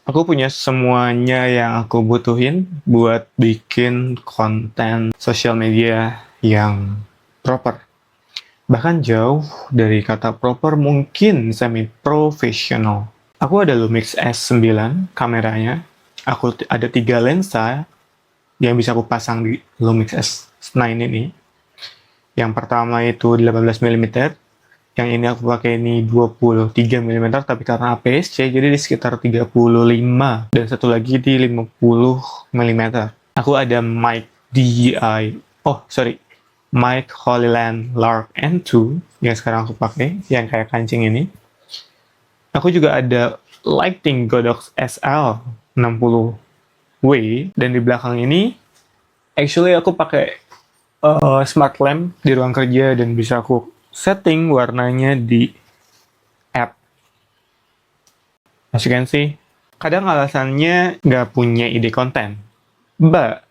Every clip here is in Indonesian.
Aku punya semuanya yang aku butuhin buat bikin konten sosial media yang proper. Bahkan jauh dari kata proper, mungkin semi-professional. Aku ada Lumix S9 kameranya. Aku ada 3 lensa yang bisa aku pasang di Lumix S9 ini. Yang pertama itu 18 mm, yang ini aku pakai ini 23 mm, tapi karena APS-C jadi di sekitar 35, dan satu lagi di 50 mm. Aku ada mic DJI, mic Holyland Lark N2 yang sekarang aku pakai, yang kayak kancing ini. Aku juga ada lighting Godox SL 60W, dan di belakang ini actually aku pakai smart lamp di ruang kerja, dan bisa aku setting warnanya di app. As you can see, kadang alasannya nggak punya ide konten. But,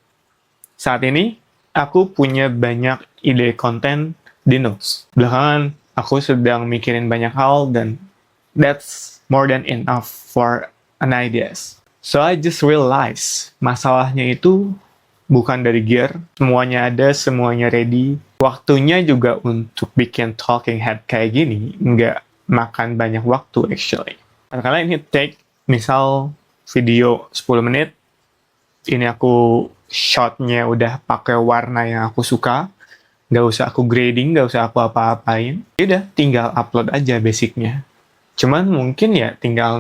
saat ini, aku punya banyak ide konten di notes. Belakangan, aku sedang mikirin banyak hal, dan that's more than enough for an ideas. So I just realize, masalahnya itu bukan dari gear, semuanya ada, semuanya ready. Waktunya juga untuk bikin talking head kayak gini, nggak makan banyak waktu actually. Karena ini take, misal video 10 menit, ini aku shotnya udah pakai warna yang aku suka, nggak usah aku grading, nggak usah aku apa-apain, udah tinggal upload aja basicnya. Cuman mungkin ya tinggal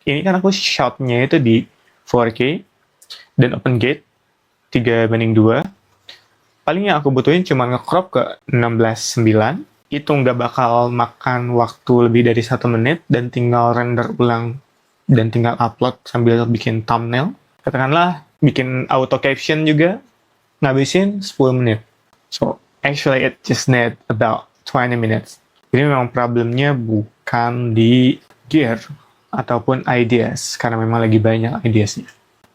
ini kan aku shotnya itu di 4K dan open gate 3:2. Paling yang aku butuhin cuma nge-crop ke 16:9. Itu nggak bakal makan waktu lebih dari 1 menit, dan tinggal render ulang dan tinggal upload sambil bikin thumbnail. Katakanlah bikin auto caption juga ngabisin 10 menit. So actually it just need about 20 minutes. Jadi memang problemnya bukan di gear ataupun ideas, karena memang lagi banyak ideasnya.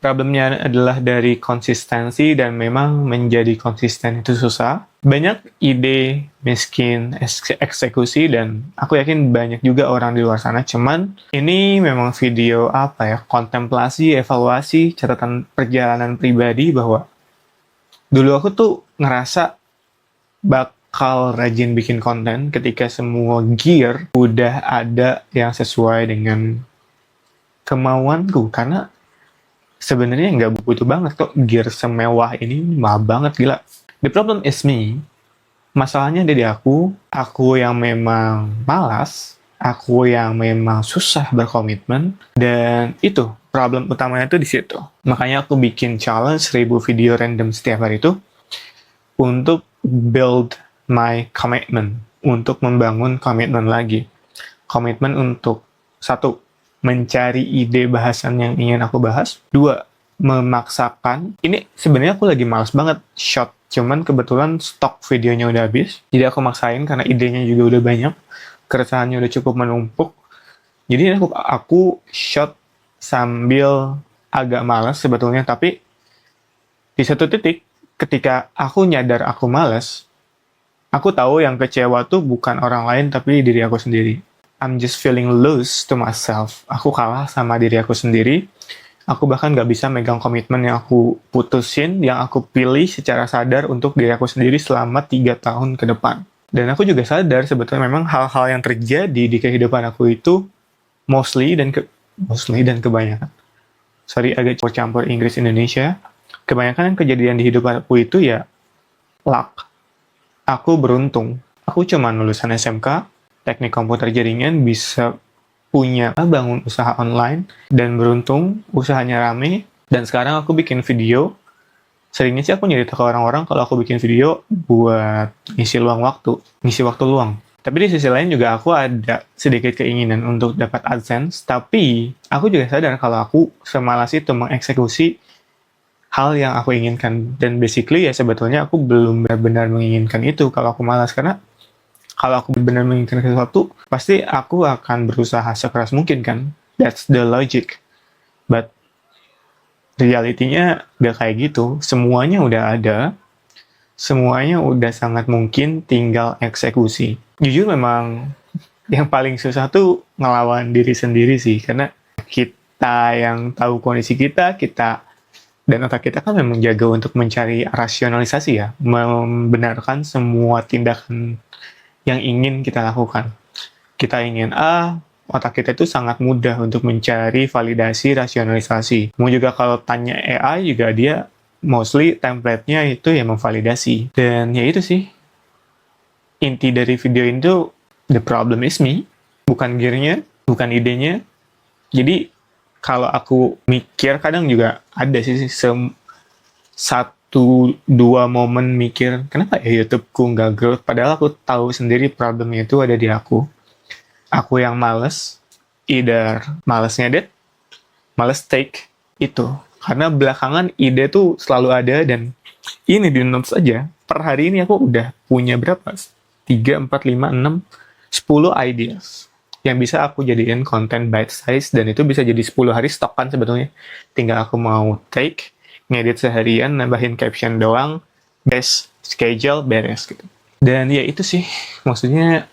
Problemnya adalah dari konsistensi, dan memang menjadi konsisten itu susah. Banyak ide, miskin eksekusi, dan aku yakin banyak juga orang di luar sana. Cuman ini memang video kontemplasi, evaluasi, catatan perjalanan pribadi, bahwa dulu aku tuh ngerasa bakal rajin bikin konten ketika semua gear udah ada yang sesuai dengan kemauanku, karena sebenarnya nggak butuh banget kok gear semewah ini, mahal banget, gila. The problem is me. Masalahnya dari aku yang memang malas, aku yang memang susah berkomitmen, dan itu problem utamanya tuh di situ. Makanya aku bikin challenge 1000 video random setiap hari itu untuk build my commitment, untuk membangun komitmen lagi. Komitmen untuk, satu, mencari ide bahasan yang ingin aku bahas. 2, memaksakan. Ini sebenarnya aku lagi males banget shot, cuman kebetulan stok videonya udah habis, jadi aku maksain karena idenya juga udah banyak, keresahannya udah cukup menumpuk. Jadi aku shot sambil agak malas sebetulnya, tapi di satu titik ketika aku nyadar aku malas, aku tahu yang kecewa tuh bukan orang lain tapi diri aku sendiri. I'm just feeling loose to myself. Aku kalah sama diri aku sendiri. Aku bahkan gak bisa megang komitmen yang aku putusin, yang aku pilih secara sadar untuk diri aku sendiri selama 3 tahun ke depan. Dan aku juga sadar sebetulnya memang hal-hal yang terjadi di kehidupan aku itu mostly dan kebanyakan. Sorry, agak campur Inggris Indonesia. Kebanyakan yang kejadian di hidup aku itu ya luck. Aku beruntung. Aku cuma lulusan SMK, teknik komputer jaringan, bisa punya bangun usaha online, dan beruntung usahanya rame, dan sekarang aku bikin video. Seringnya sih aku nyerita ke orang-orang kalau aku bikin video buat ngisi waktu luang. Tapi di sisi lain juga aku ada sedikit keinginan untuk dapat AdSense, tapi aku juga sadar kalau aku semalas itu mengeksekusi hal yang aku inginkan. Dan basically ya sebetulnya aku belum benar-benar menginginkan itu kalau aku malas, karena kalau aku benar menginginkan sesuatu, pasti aku akan berusaha sekeras mungkin kan. That's the logic. But realitinya gak kayak gitu. Semuanya udah ada, semuanya udah sangat mungkin, tinggal eksekusi. Jujur memang yang paling susah tuh ngelawan diri sendiri sih, karena kita kita yang tahu kondisi kita dan otak kita kan memang jaga untuk mencari rasionalisasi ya, membenarkan semua tindakan yang ingin kita lakukan. Kita ingin A, otak kita itu sangat mudah untuk mencari validasi, rasionalisasi. Mau juga kalau tanya AI juga dia mostly template-nya itu yang memvalidasi. Dan ya itu sih, inti dari video ini tuh, the problem is me, bukan gear-nya, bukan idenya. Jadi kalau aku mikir kadang juga ada sih satu dua momen mikir kenapa ya YouTubeku nggak growth, padahal aku tahu sendiri problemnya itu ada di aku yang males, either males ngedit, males take itu, karena belakangan ide tuh selalu ada. Dan ini di notes aja per hari ini aku udah punya berapa, 3, 4, 5, 6, 10 ideas yang bisa aku jadiin konten bite size, dan itu bisa jadi 10 hari stok kan sebetulnya. Tinggal aku mau take, ngedit seharian, nambahin caption doang, best schedule, beres gitu. Dan ya itu sih, maksudnya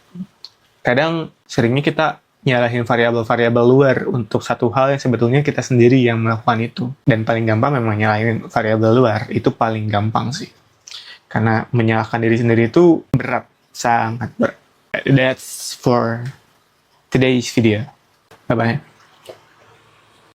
kadang seringnya kita nyalahin variabel-variabel luar untuk satu hal yang sebetulnya kita sendiri yang melakukan itu. Dan paling gampang memang nyalahin variabel luar, itu paling gampang sih. Karena menyalahkan diri sendiri itu berat, sangat berat. That's for today's video. Bye-bye.